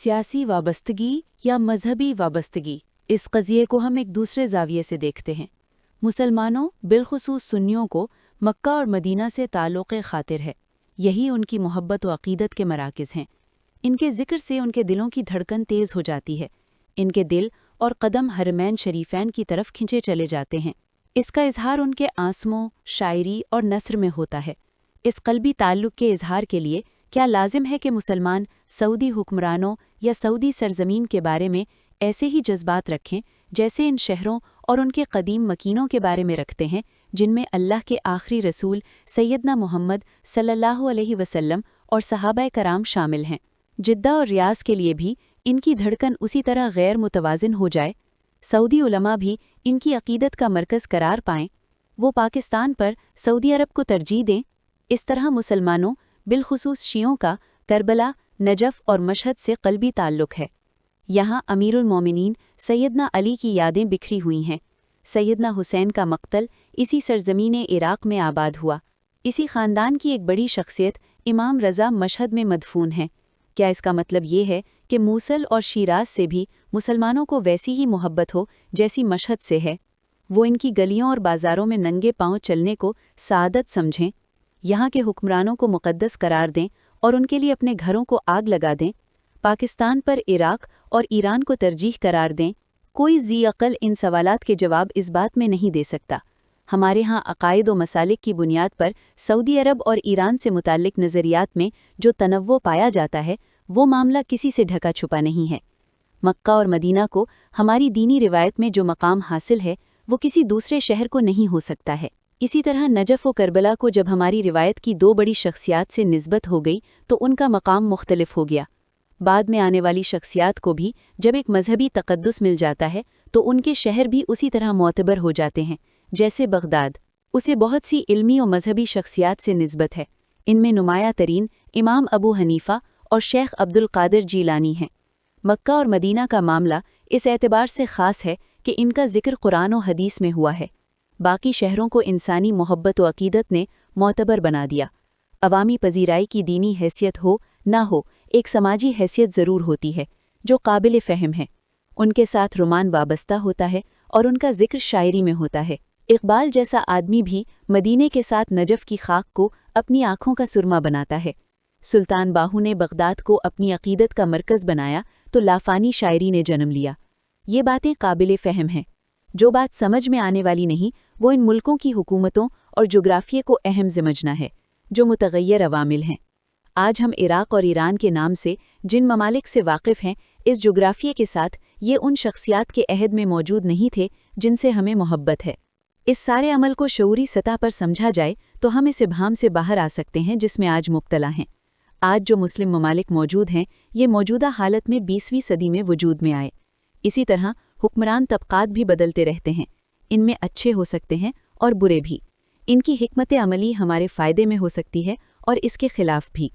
सियासी वाबस्तगी या मजहबी वाबस्तगी, इस क़ज़िये को हम एक दूसरे ज़ाविये से देखते हैं। मुसलमानों बिलखुसूस सुन्नियों को मक्का और मदीना से ताल्लुक़ ख़ातिर है। यही उनकी मोहब्बत व अक़ीदत के मराकिज़ हैं। इनके ज़िक्र से उनके दिलों की धड़कन तेज़ हो जाती है। इनके दिल और क़दम हरमैन शरीफ़ैन की तरफ खिंचे चले जाते हैं। इसका इजहार उनके आंसुओं, शायरी और नस्र में होता है। इस क़ल्बी ताल्लुक़ के इजहार के लिए क्या लाजिम है कि मुसलमान सऊदी हुक्मरानों या सऊदी सरज़मीन के बारे में ऐसे ही जज्बात रखें जैसे इन शहरों और उनके कदीम मकीनों के बारे में रखते हैं, जिनमें अल्लाह के आखिरी रसूल सैयदना मोहम्मद सल्लल्लाहु अलैहि वसल्लम और सहाबाए कराम शामिल हैं। जिद्दा और रियाज़ के लिए भी इनकी धड़कन उसी तरह गैर मुतवाज़िन हो जाए, सऊदी उलमा भी इनकी अक़ीदत का मरकज़ करार पाएँ, वो पाकिस्तान पर सऊदी अरब को तरजीह दें। इस तरह मुसलमानों बिलखुसूस शियों का करबला, नजफ़ और मशहद से क़ल्बी ताल्लुक़ है। यहाँ अमीरुल मोमिनीन सैयदना अली की यादें बिखरी हुई हैं। सैयदना हुसैन का मक़तल इसी सरज़मीन इराक़ में आबाद हुआ। इसी ख़ानदान की एक बड़ी शख्सियत इमाम रज़ा मशहद में मदफून हैं। क्या इसका मतलब ये है कि मूसल और शिराज़ से भी मुसलमानों को वैसी ही मोहब्बत हो जैसी मशहद से है? वो इनकी गलियों और बाज़ारों में नंगे पाँव चलने को सआदत समझें, यहाँ के हुक्मरानों को मुक़द्दस करार दें और उनके लिए अपने घरों को आग लगा दें, पाकिस्तान पर इराक़ और ईरान को तरजीह करार दें? कोई ज़ी अक़ल इन सवालात के जवाब इस बात में नहीं दे सकता। हमारे यहाँ अक़ाइद व मसालिक की बुनियाद पर सऊदी अरब और ईरान से मुताल्लिक़ नज़रियात में जो तनव्वुर पाया जाता है, वो मामला किसी से ढका छुपा नहीं है। मक्का और मदीना को हमारी दीनी रिवायत में जो मकाम हासिल है, वो किसी दूसरे शहर को नहीं हो सकता है। इसी तरह नजफ़ व करबला को जब हमारी रिवायत की दो बड़ी शख्सियात से निस्बत हो गई तो उनका मकाम मुख्तलिफ हो गया। बाद में आने वाली शख्सियात को भी जब एक मजहबी तक़द्दुस मिल जाता है तो उनके शहर भी उसी तरह मोतबर हो जाते हैं। जैसे बगदाद, उसे बहुत सी इल्मी और मजहबी शख्सियात से निस्बत है। इनमें नुमाया तरीन इमाम अबू हनीफ़ा और शेख अब्दुल क़ादिर जीलानी हैं। मक्का और मदीना का मामला इस एतबार से ख़ास है कि इनका ज़िक्र कुरान और हदीस में हुआ है। बाकी शहरों को इंसानी मोहब्बत व अक़ीदत ने मोतबर बना दिया। अवामी पजीराई की दीनी हैसियत हो ना हो, एक समाजी हैसियत ज़रूर होती है जो काबिल फ़हम है। उनके साथ रुमान वाबस्ता होता है और उनका ज़िक्र शायरी में होता है। इक़बाल जैसा आदमी भी मदीने के साथ नजफ़ की खाक को अपनी आँखों का सुरमा बनाता है। सुल्तान बाहू ने बगदाद को अपनी अक़ीदत का मरकज़ बनाया तो लाफ़ानी शायरी ने जन्म लिया। ये बातें काबिल फ़हम हैं। जो बात समझ में आने वाली नहीं, वो इन मुल्कों की हुकूमतों और जोग्राफ़िए को अहम समझना है, जो मुतग़य्यर अवामिल हैं। आज हम इराक़ और ईरान के नाम से जिन ममालिक से वाक़िफ़ हैं, इस जोग्राफ़िए के साथ ये उन शख्सियात के अहद में मौजूद नहीं थे जिनसे हमें मोहब्बत है। इस सारे अमल को शऊरी सतह पर समझा जाए तो हम इस इबहाम से बाहर आ सकते हैं जिसमें आज मुब्तला हैं। आज जो मुस्लिम ममालिक मौजूद हैं, ये मौजूदा हालत में 20वीं सदी में वजूद में आए। इसी तरह हुक्मरान तबक़ात भी बदलते रहते हैं। इनमें अच्छे हो सकते हैं और बुरे भी। इनकी हिकमत अमली हमारे फ़ायदे में हो सकती है और इसके ख़िलाफ़ भी।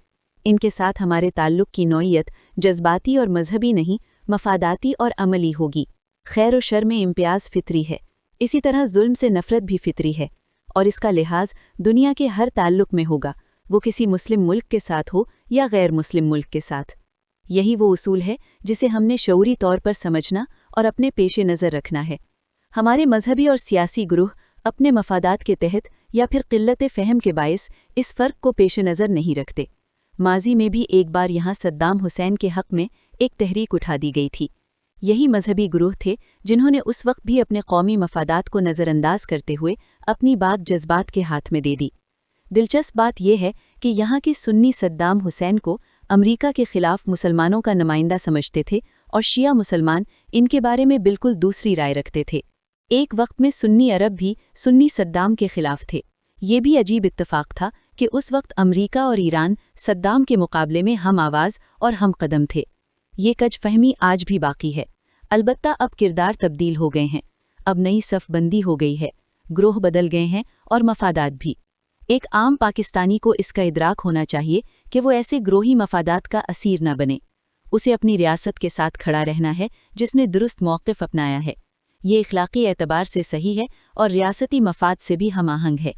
इनके साथ हमारे ताल्लुक़ की नौइयत जज्बाती और मजहबी नहीं, मफादाती और अमली होगी। खैर व शर में इम्तियाज़ फ़ितरी है, इसी तरह जुल्म से नफ़रत भी फ़ितरी है और इसका लिहाज दुनिया के हर ताल्लुक़ में होगा, वो किसी मुस्लिम मुल्क के साथ हो या गैर मुस्लिम मुल्क के साथ। यही वो उसूल है जिसे हमने शऊरी तौर पर समझना और अपने पेश नज़र रखना है। हमारे मजहबी और सियासी ग्रुह अपने मफादात के तहत या फिर क़िल्लत फ़हम के बायस इस फ़र्क को पेश नज़र नहीं रखते। माजी में भी एक बार यहाँ सद्दाम हुसैन के हक़ में एक तहरीक उठा दी गई थी। यही मजहबी ग्रुह थे जिन्होंने उस वक्त भी अपने कौमी मफादात को नज़रअंदाज करते हुए अपनी बात जज्बात के हाथ में दे दी। दिलचस्प बात यह है कि यहाँ के सुन्नी सद्दाम हुसैन को अमरीका के ख़िलाफ़ मुसलमानों का नुमाइंदा समझते थे और शिया मुसलमान इनके बारे में बिल्कुल दूसरी राय रखते थे। एक वक्त में सुन्नी अरब भी सुन्नी सद्दाम के ख़िलाफ़ थे। ये भी अजीब इत्तफ़ाक़ था कि उस वक्त अमरीका और ईरान सद्दाम के मुकाबले में हम आवाज़ और हम कदम थे। ये कज फहमी आज भी बाकी है। अलबत्ता अब किरदार तब्दील हो गए हैं, अब नई सफ़बंदी हो गई है, ग्रोह बदल गए हैं और मफादात भी। एक आम पाकिस्तानी को इसका इदराक होना चाहिए कि वो ऐसे ग्रोही मफादात का असीर न बने। उसे अपनी रियासत के साथ खड़ा रहना है जिसने दुरुस्त मौक़िफ़ अपनाया है। ये इखलाक़ी एतबार से सही है और रियासती मफाद से भी हम आहंग है।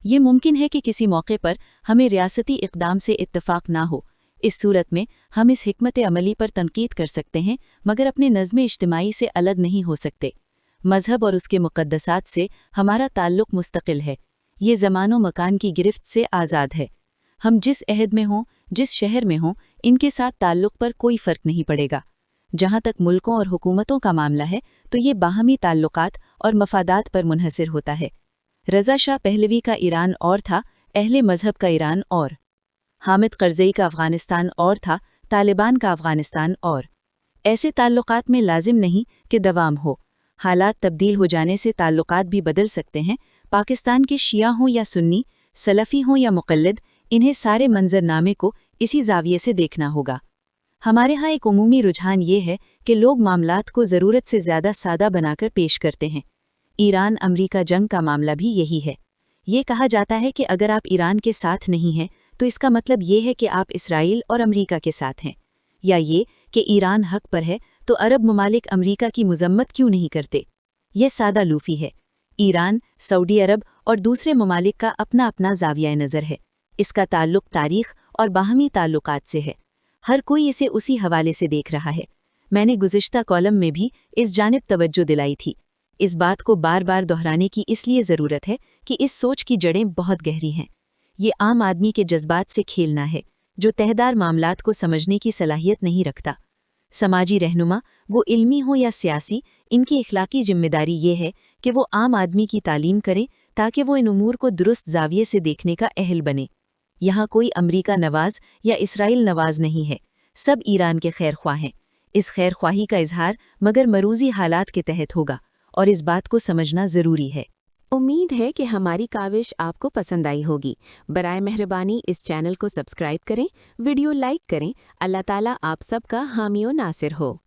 ये मुमकिन है कि किसी मौके पर हमें रियासती इक़दाम से इत्तफ़ाक़ ना हो, इस सूरत में हम इस हिकमत अमली पर तनकीद कर सकते हैं, मगर अपने नज़्म इज्तिमाई से अलग नहीं हो सकते। मजहब और उसके मुक़द्दसात से हमारा ताल्लुक़ मुस्तकिल है, ये ज़मानो मकान की गिरफ्त से आज़ाद है। हम जिस अहद में हों, जिस शहर में हों, इनके साथ ताल्लुक़ पर कोई फ़र्क नहीं पड़ेगा। जहाँ तक मुल्कों और हुकूमतों का मामला है तो ये बाहमी ताल्लुकात और मफादात पर मुनहसर होता है। रज़ा शाह पहलवी का ईरान और था, अहले मजहब का ईरान और। हामिद करज़ई का अफ़गानिस्तान और था, तालिबान का अफ़गानिस्तान और। ऐसे ताल्लुकात में लाजिम नहीं कि दवाम हो। हालात तब्दील हो जाने से ताल्लुकात भी बदल सकते हैं। पाकिस्तान के शिया हों या सुन्नी, सलफ़ी हों या मुक़ल्लिद, इन्हें सारे मंजरनामे को इसी ज़ाविये से देखना होगा। हमारे यहाँ एक उमूमी रुझान ये है कि लोग मामलात को ज़रूरत से ज़्यादा सादा बनाकर पेश करते हैं। ईरान अमरीका जंग का मामला भी यही है। ये कहा जाता है कि अगर आप ईरान के साथ नहीं हैं तो इसका मतलब ये है कि आप इसराइल और अमरीका के साथ हैं, या ये कि ईरान हक पर है तो अरब ममालिक अमरीका की मज़म्मत क्यों नहीं करते। यह सादा लूफ़ी है। ईरान, सऊदी अरब और दूसरे ममालिक का अपना अपना ज़ाविया नज़र है। इसका ताल्लुक़ तारीख़ और बाहमी ताल्लुकात से है। हर कोई इसे उसी हवाले से देख रहा है। मैंने गुज़िश्ता कॉलम में भी इस जानिब तवज्जो दिलाई थी। इस बात को बार बार दोहराने की इसलिए ज़रूरत है कि इस सोच की जड़ें बहुत गहरी हैं। ये आम आदमी के जज्बात से खेलना है, जो तहदार मामलात को समझने की सलाहियत नहीं रखता। समाजी रहनुमा, वो इल्मी हो या सियासी, इनकी इखलाकी जिम्मेदारी ये है कि वो आम आदमी की तालीम करें ताकि वो इन उमूर को दुरुस्त ज़ाविये से देखने का अहल बने। यहाँ कोई अमरीका नवाज या इसराइल नवाज नहीं है, सब ईरान के खैर ख्वाह हैं। इस खैर ख्वाही का इजहार मगर मरूजी हालात के तहत होगा और इस बात को समझना ज़रूरी है। उम्मीद है कि हमारी काविश आपको पसंद आई होगी। बराए मेहरबानी इस चैनल को सब्सक्राइब करें, वीडियो लाइक करें। अल्लाह ताला आप सबका हामी व नासिर हो।